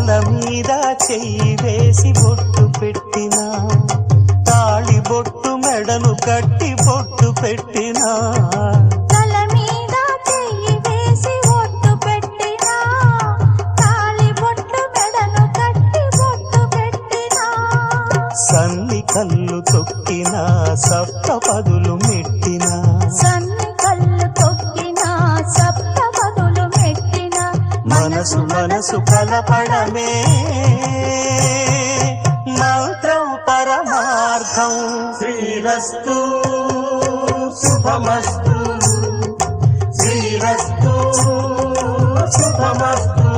తల మీద చెయ్యి వేసి బొట్టు పెట్టినా, తాళి బొట్టు మెడను కట్టి బొట్టు పెట్టినా, తల మీద చెయ్యి వేసి బొట్టు పెట్టినా, తాళి బొట్టు మెడను కట్టి బొట్టు పెట్టినా, సన్ని కళ్ళు తొక్కినా సప్త పదులు మెట్టినా, సన్ని కళ్ళు తొక్కినా సప్త పదులు మెట్టినా, మనసు మనసు కలపడమే మంత్రం పరమార్థం. శ్రీరస్తు శుభమస్తు, శ్రీరస్తు శుభమస్తు.